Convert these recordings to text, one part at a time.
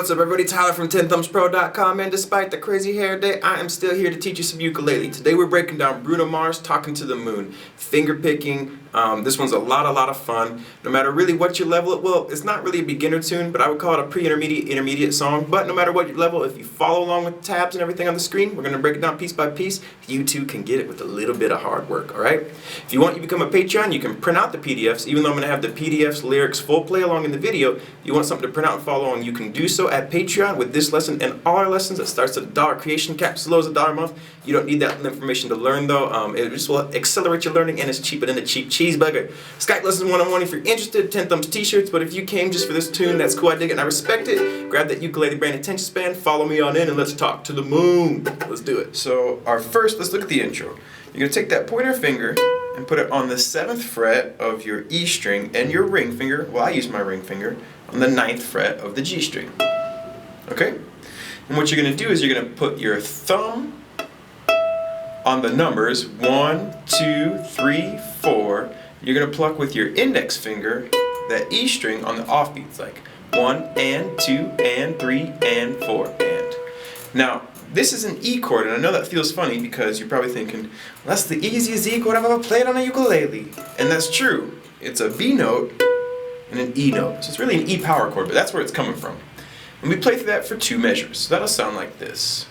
what's up everybody? Tyler from 10thumbspro.com, and despite the crazy hair day, I am still here to teach you some ukulele. Today we're breaking down Bruno Mars, Talking to the Moon, finger picking. This one's a lot of fun. No matter really what your level, well, it's not really a beginner tune, but I would call it a pre-intermediate song. But no matter what your level, if you follow along with the tabs and everything on the screen, we're going to break it down piece by piece. You too can get it with a little bit of hard work, alright? If you want to become a Patreon, you can print out the PDFs. Even though I'm going to have the PDFs, lyrics, full play along in the video, if you want something to print out and follow along, you can do so at Patreon with this lesson and all our lessons. That starts at $1 creation cap, as low as $1 a month. You don't need that information to learn though. It just will accelerate your learning, and it's cheaper than a cheap cheeseburger. Skype lessons 1-on-1 if you're interested, 10 Thumbs t-shirts, but if you came just for this tune, that's cool, I dig it and I respect it. Grab that ukulele brain attention span, follow me on in, and let's talk to the moon. Let's do it. So let's look at the intro. You're going to take that pointer finger and put it on the 7th fret of your E string and your ring finger, well I use my ring finger, on the 9th fret of the G string. Okay? And what you're going to do is you're going to put your thumb on the numbers 1, 2, 3, 4. You're going to pluck with your index finger that E string on the offbeats, like 1 and 2 and 3 and 4 and. Now, this is an E chord, and I know that feels funny because you're probably thinking, well, that's the easiest E chord I've ever played on a ukulele. And that's true. It's a B note and an E note. So it's really an E power chord, but that's where it's coming from. And we play through that for 2 measures. So that'll sound like this.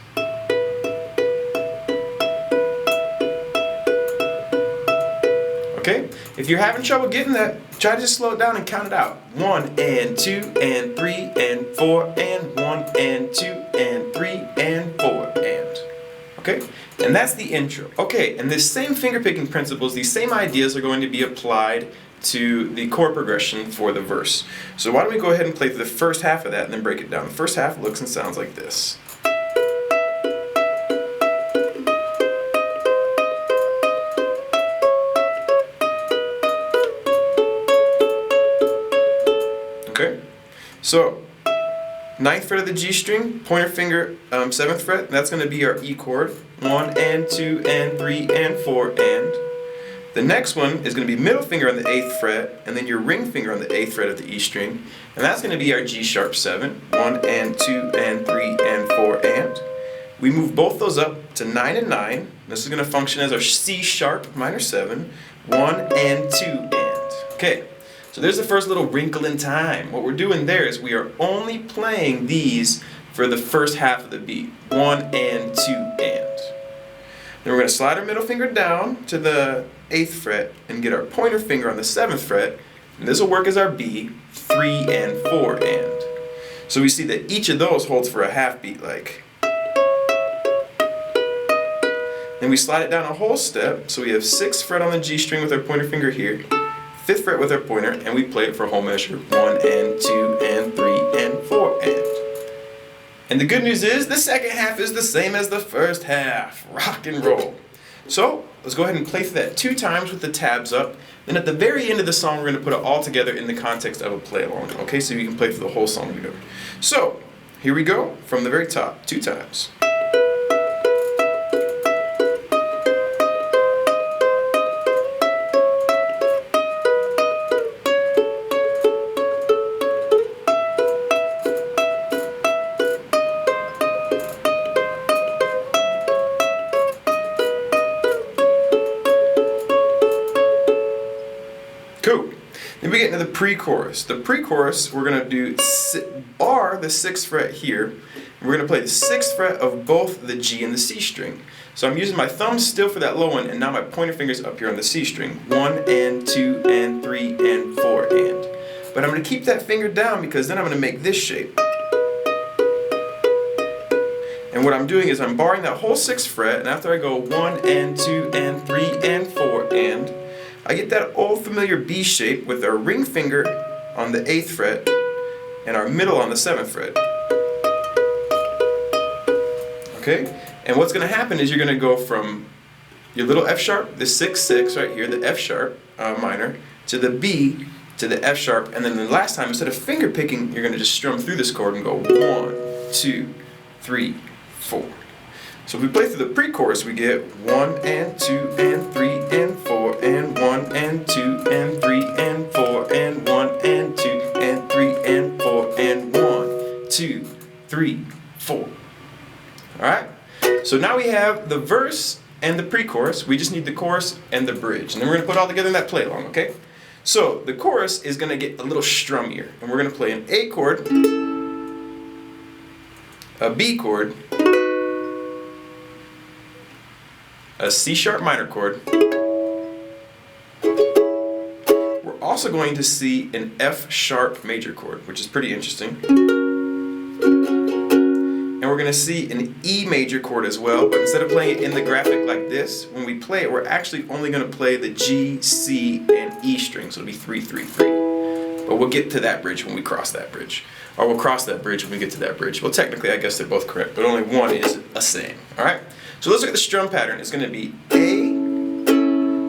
Okay? If you're having trouble getting that, try to just slow it down and count it out. 1 and 2 and 3 and 4 and 1 and 2 and 3 and 4 and. Okay? And that's the intro. Okay, and this same finger picking principles, these same ideas are going to be applied to the chord progression for the verse. So why don't we go ahead and play through the first half of that and then break it down. The first half looks and sounds like this. Okay, so 9th fret of the G string, pointer finger, 7th fret, that's going to be our E chord. 1 and 2 and 3 and 4 and. The next one is going to be middle finger on the 8th fret, and then your ring finger on the 8th fret of the E string, and that's going to be our G sharp 7. 1 and 2 and 3 and 4 and. We move both those up to 9 and 9. This is going to function as our C sharp minor 7. 1 and 2 and. Okay. So there's the first little wrinkle in time. What we're doing there is we are only playing these for the first half of the beat. 1 and 2 and. Then we're going to slide our middle finger down to the 8th fret and get our pointer finger on the 7th fret. And this will work as our B, 3 and 4 and. So we see that each of those holds for a half beat like. Then we slide it down a whole step. So we have 6th fret on the G string with our pointer finger here. 5th fret with our pointer, and we play it for a whole measure. 1 and 2 and 3 and 4 and. And the good news is the second half is the same as the first half. Rock and roll. So let's go ahead and play through that 2 times with the tabs up. Then at the very end of the song, we're going to put it all together in the context of a play along. Okay, so you can play through the whole song together. So here we go from the very top, 2 times. Cool. Then we get into the pre-chorus. The pre-chorus, we're going to do bar the 6th fret here. And we're going to play the 6th fret of both the G and the C string. So I'm using my thumb still for that low one, and now my pointer finger's up here on the C string. 1 and 2 and 3 and 4 and. But I'm going to keep that finger down because then I'm going to make this shape. And what I'm doing is I'm barring that whole 6th fret, and after I go 1 and 2 and 3 and 4 and, I get that old familiar B shape with our ring finger on the 8th fret and our middle on the 7th fret. Okay? And what's going to happen is you're going to go from your little F sharp, the 6-6 right here, the F sharp minor, to the B, to the F sharp, and then the last time, instead of finger picking, you're going to just strum through this chord and go 1, 2, 3, 4. So if we play through the pre-chorus, we get 1 and 2 and 3 and 4 and 1 and 2 and 3 and 4 and 1 and 2 and 3 and 4 and 1, 2, have the verse and the pre-chorus. We just need the chorus and the bridge. And then we're going to put it all together in that play along, okay? So the chorus is going to get a little strummier. And we're going to play an A chord, a B chord, a C sharp minor chord. We're also going to see an F sharp major chord, which is pretty interesting. And we're going to see an E major chord as well, but instead of playing it in the graphic like this, when we play it, we're actually only going to play the G, C, and E strings. So it'll be 3, 3, 3. But we'll get to that bridge when we cross that bridge. Or we'll cross that bridge when we get to that bridge. Well, technically, I guess they're both correct, but only one is a same. Alright? So let's look at the strum pattern. It's going to be A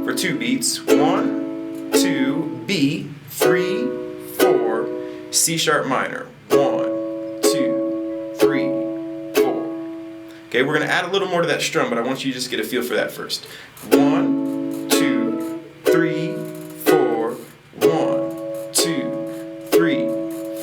for 2 beats. 1, 2, B, 3, 4, C sharp minor. 1, 2, 3, 4. Okay, we're going to add a little more to that strum, but I want you to just get a feel for that first. 1, 2, 3, 4. 1, 2, 3,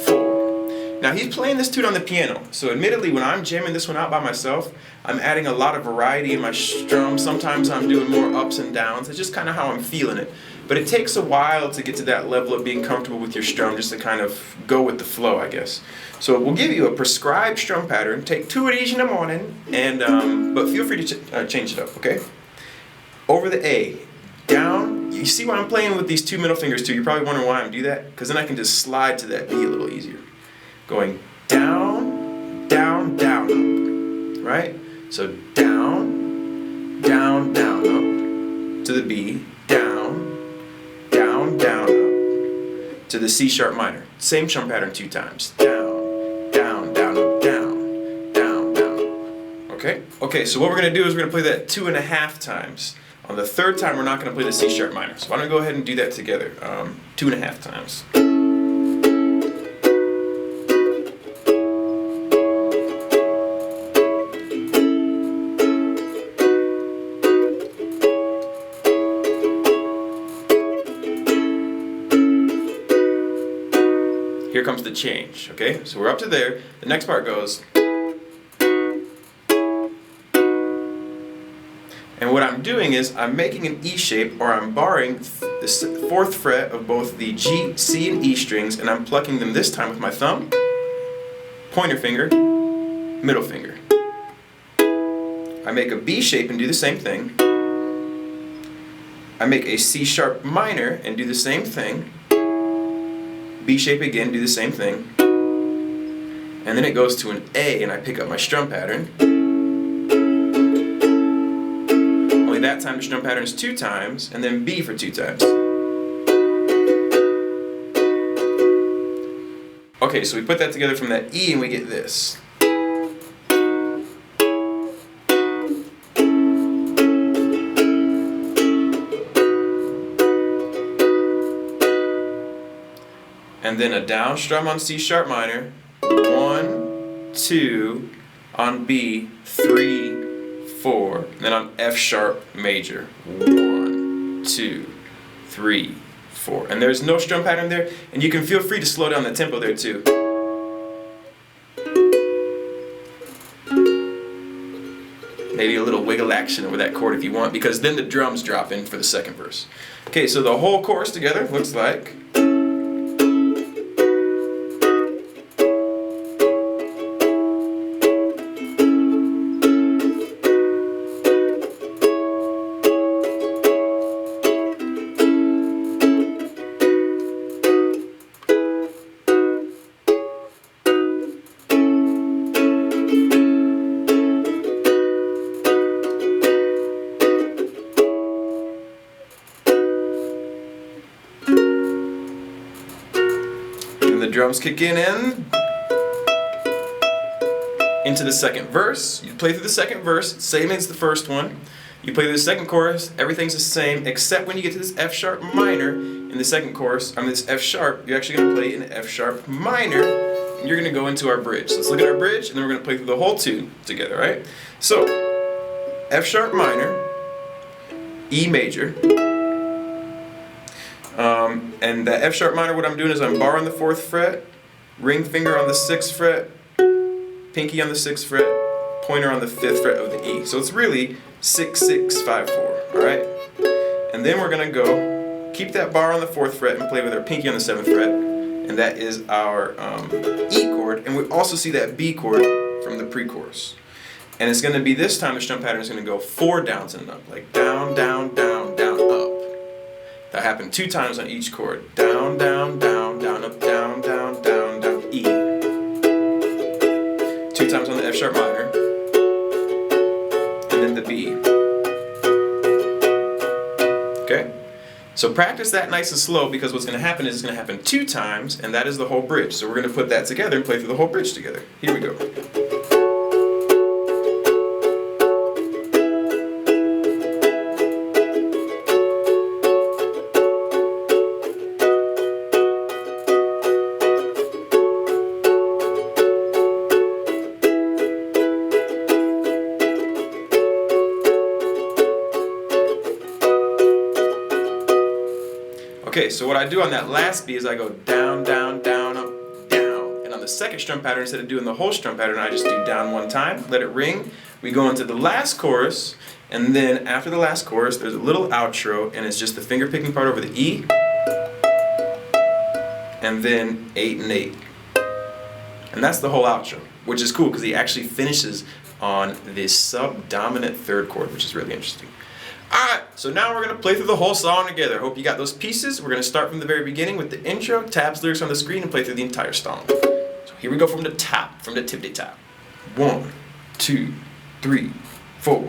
4. Now he's playing this tune on the piano, so admittedly when I'm jamming this one out by myself, I'm adding a lot of variety in my strum. Sometimes I'm doing more ups and downs. It's just kind of how I'm feeling it. But it takes a while to get to that level of being comfortable with your strum, just to kind of go with the flow, I guess. So we'll give you a prescribed strum pattern. Take 2 of these in the morning, and but feel free to change it up, okay? Over the A, down. You see why I'm playing with these 2 middle fingers too? You're probably wondering why I do that, because then I can just slide to that B a little easier. Going down, down, down, up, right? So down, down, down, up to the B, down, down, down, up to the C sharp minor. Same strum pattern 2 times. Down, down, down, up, down, down, down. Okay? Okay, so what we're going to do is we're going to play that 2.5 times. On the 3rd time, we're not going to play the C sharp minor. So why don't we go ahead and do that together? 2.5 times. Here comes the change, okay? So we're up to there. The next part goes. And what I'm doing is I'm making an E shape, or I'm barring the 4th fret of both the G, C, and E strings, and I'm plucking them this time with my thumb, pointer finger, middle finger. I make a B shape and do the same thing. I make a C sharp minor and do the same thing. B shape again, do the same thing. And then it goes to an A, and I pick up my strum pattern. Only that time the strum pattern is 2 times, and then B for 2 times. Okay, so we put that together from that E and we get this. And then a down strum on C sharp minor, 1, 2, on B, 3, 4, and then on F sharp major, 1, 2, 3, 4. And there's no strum pattern there, and you can feel free to slow down the tempo there too. Maybe a little wiggle action over that chord if you want, because then the drums drop in for the 2nd verse. Okay, so the whole chorus together looks like. The drums kick in and into the 2nd verse. You play through the 2nd verse, same as the 1st one. You play through the 2nd chorus, everything's the same, except when you get to this F sharp minor in the 2nd chorus, this F sharp, you're actually going to play an F sharp minor, and you're going to go into our bridge. So let's look at our bridge, and then we're going to play through the whole tune together, right? So, F sharp minor, E major. And that F sharp minor, what I'm doing is I'm barring the 4th fret, ring finger on the 6th fret, pinky on the 6th fret, pointer on the 5th fret of the E. So it's really 6, 6, 5, 4, all right? And then we're gonna go keep that bar on the 4th fret and play with our pinky on the 7th fret, and that is our E chord, and we also see that B chord from the pre-chorus. And it's gonna be, this time the strum pattern is gonna go 4 downs and up, like down, down, down, down, up. That happened 2 times on each chord. Down, down, down, down, up, down, down, down, down, E. 2 times on the F sharp minor, and then the B. Okay? So practice that nice and slow, because what's going to happen is it's going to happen 2 times, and that is the whole bridge. So we're going to put that together and play through the whole bridge together. Here we go. Okay, so what I do on that last B is I go down, down, down, up, down. And on the second strum pattern, instead of doing the whole strum pattern, I just do down 1 time, let it ring. We go into the last chorus, and then after the last chorus, there's a little outro, and it's just the finger picking part over the E, and then 8 and 8. And that's the whole outro, which is cool because he actually finishes on this sub-dominant 3rd chord, which is really interesting. Alright, so now we're going to play through the whole song together. Hope you got those pieces. We're going to start from the very beginning with the intro, tabs, lyrics on the screen, and play through the entire song. So here we go from the top, from the tippity top. 1, 2, 3, 4.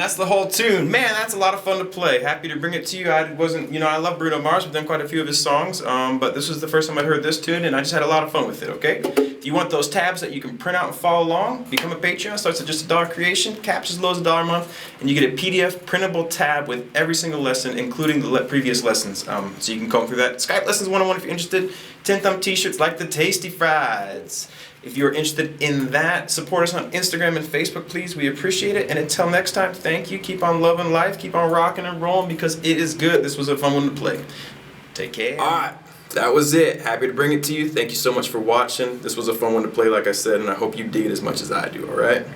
that's the whole tune. Man, that's a lot of fun to play. Happy to bring it to you. I love Bruno Mars. We've done quite a few of his songs, but this was the first time I heard this tune, and I just had a lot of fun with it, okay? If you want those tabs that you can print out and follow along, become a Patreon. Starts at just $1 creation, caps as low as $1 a month, and you get a PDF printable tab with every single lesson, including the previous lessons. So you can go through that. Skype Lessons 101 if you're interested. 10 Thumb t-shirts like the Tasty Fries. If you're interested in that, support us on Instagram and Facebook, please. We appreciate it. And until next time, thank you. Keep on loving life. Keep on rocking and rolling because it is good. This was a fun one to play. Take care. All right. That was it. Happy to bring it to you. Thank you so much for watching. This was a fun one to play, like I said, and I hope you dig it as much as I do, all right?